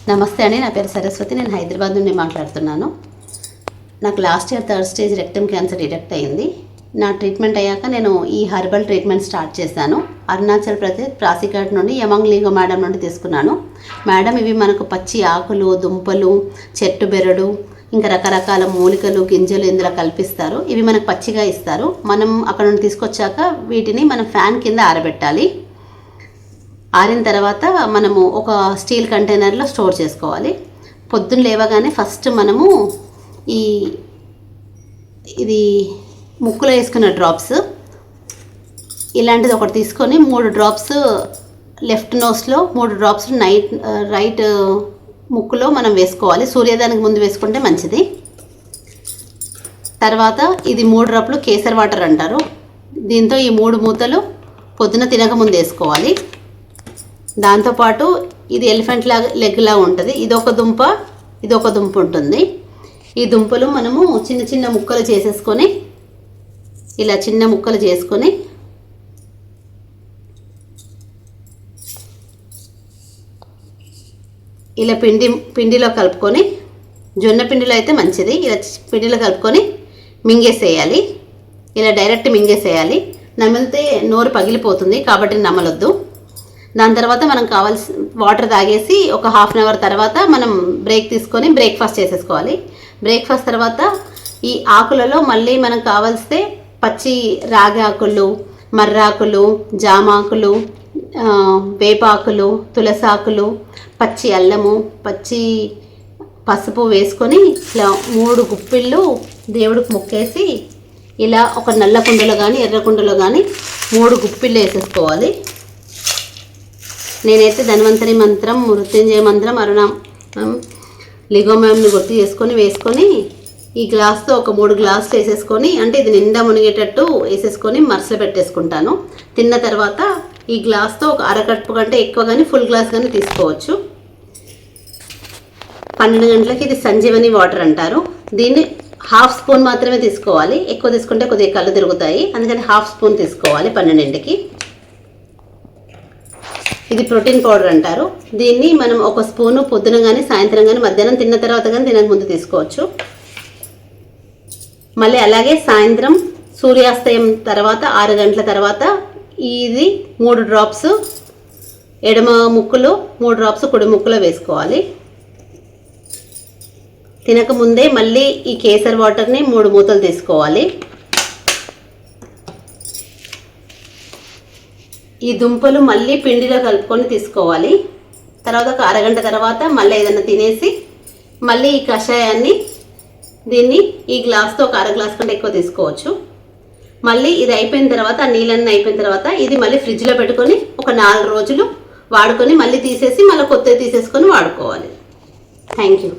నమస్తే అండి, నా పేరు సరస్వతి. నేను హైదరాబాద్ నుండి మాట్లాడుతున్నాను. నాకు last year 3rd stage rectum cancer detect అయింది. నా ట్రీట్మెంట్ అయ్యాక నేను ఈ హెర్బల్ ట్రీట్మెంట్ స్టార్ట్ చేశాను. అరుణాచల్ ప్రదేశ్ ప్రాసిఘాట్ నుండి యమంగ్ లీగో మేడం నుండి తీసుకున్నాను. మేడం ఇవి మనకు పచ్చి ఆకులు, దుంపలు, చెట్టు బెరడు, ఇంకా రకరకాల మూలికలు, గింజలు ఇందులో కల్పిస్తారు. ఇవి మనకు పచ్చిగా ఇస్తారు. మనం అక్కడ నుండి తీసుకొచ్చాక వీటిని మనం ఫ్యాన్ కింద ఆరబెట్టాలి. ఆరిన తర్వాత మనము ఒక స్టీల్ కంటైనర్లో స్టోర్ చేసుకోవాలి. పొద్దున్న లేవగానే ఫస్ట్ మనము ఇది ముక్కులో వేసుకున్న డ్రాప్స్ ఇలాంటిది ఒకటి తీసుకొని 3 డ్రాప్స్ లెఫ్ట్ నోస్లో, 3 డ్రాప్స్ రైట్ ముక్కులో మనం వేసుకోవాలి. సూర్యోదయానికి ముందు వేసుకుంటే మంచిది. తర్వాత ఇది 3 డ్రాప్లు కేసర్ వాటర్ అంటారు. దీంతో ఈ 3 మూతలు పొద్దున తినక ముందు వేసుకోవాలి. దాంతోపాటు ఇది ఎలిఫెంట్ లెగ్లా ఉంటుంది. ఇదొక దుంప ఉంటుంది. ఈ దుంపలు మనము చిన్న చిన్న ముక్కలు చేసేసుకొని ఇలా చిన్న ముక్కలు చేసుకొని ఇలా పిండిలో కలుపుకొని, జొన్న పిండిలో అయితే మంచిది, ఇలా పిండిలో కలుపుకొని మింగేసేయాలి. ఇలా డైరెక్ట్ మింగేసేయాలి. నమిలితే నోరు పగిలిపోతుంది కాబట్టి నమలొద్దు. దాని తర్వాత మనం కావాల్సిన వాటర్ తాగేసి ఒక ½ అవర్ తర్వాత మనం బ్రేక్ తీసుకొని బ్రేక్ఫాస్ట్ చేసేసుకోవాలి. బ్రేక్ఫాస్ట్ తర్వాత ఈ ఆకులలో మళ్ళీ మనం కావాల్స్తే పచ్చి రాగి ఆకులు, మర్రాకులు, జామాకులు, వేపాకులు, తులసాకులు, పచ్చి అల్లము, పచ్చి పసుపు వేసుకొని ఇలా 3 గుప్పిళ్ళు దేవుడికి మొక్కేసి ఇలా ఒక నల్ల కుండలో కానీ ఎర్ర కుండలో కానీ 3 గుప్పిళ్ళు వేసేసుకోవాలి. నేనైతే ధన్వంతరి మంత్రం, మృత్యుంజయ మంత్రం, లిగో మ్యామ్ని గుర్తు చేసుకొని వేసుకొని ఈ గ్లాస్తో ఒక 3 గ్లాసులు వేసేసుకొని, అంటే ఇది నిండా మునిగేటట్టు వేసేసుకొని మరసలు పెట్టేసుకుంటాను. తిన్న తర్వాత ఈ గ్లాస్తో ఒక అరకప్పు కంటే ఎక్కువ కానీ ఫుల్ గ్లాస్ కానీ తీసుకోవచ్చు. 12 గంటలకి ఇది సంజీవని వాటర్ అంటారు. దీన్ని ½ స్పూన్ మాత్రమే తీసుకోవాలి. ఎక్కువ తీసుకుంటే కొద్దిగా కళ్ళు తిరుగుతాయి, అందుకని ½ స్పూన్ తీసుకోవాలి 12ంటికి. ఇది ప్రోటీన్ పౌడర్ అంటారు. దీన్ని మనం ఒక స్పూను పొద్దున కానీ సాయంత్రం కానీ మధ్యాహ్నం తిన్న తర్వాత కానీ తినక ముందు తీసుకోవచ్చు. మళ్ళీ అలాగే సాయంత్రం సూర్యాస్తయం తర్వాత 6 గంటల తర్వాత ఇది 3 డ్రాప్స్ ఎడమ ముక్కులో, 3 డ్రాప్స్ కుడి ముక్కులో వేసుకోవాలి. తినక ముందే మళ్ళీ ఈ కేసర్ వాటర్ని 3 మూతలు తీసుకోవాలి. ఈ దుంపలు మళ్ళీ పిండిలో కలుపుకొని తీసుకోవాలి. తర్వాత ఒక అరగంట తర్వాత మళ్ళీ ఏదైనా తినేసి మళ్ళీ ఈ కషాయాన్ని దీన్ని ఈ గ్లాస్తో ఒక 1/2 గ్లాస్ కంటే ఎక్కువ తీసుకోవచ్చు. మళ్ళీ ఇది అయిపోయిన తర్వాత, ఆ నీళ్ళన్నీ అయిపోయిన తర్వాత ఇది మళ్ళీ ఫ్రిడ్జ్లో పెట్టుకొని ఒక 4 రోజులు వాడుకొని మళ్ళీ తీసేసి మళ్ళీ కొత్తది తీసేసుకొని వాడుకోవాలి. Thank you.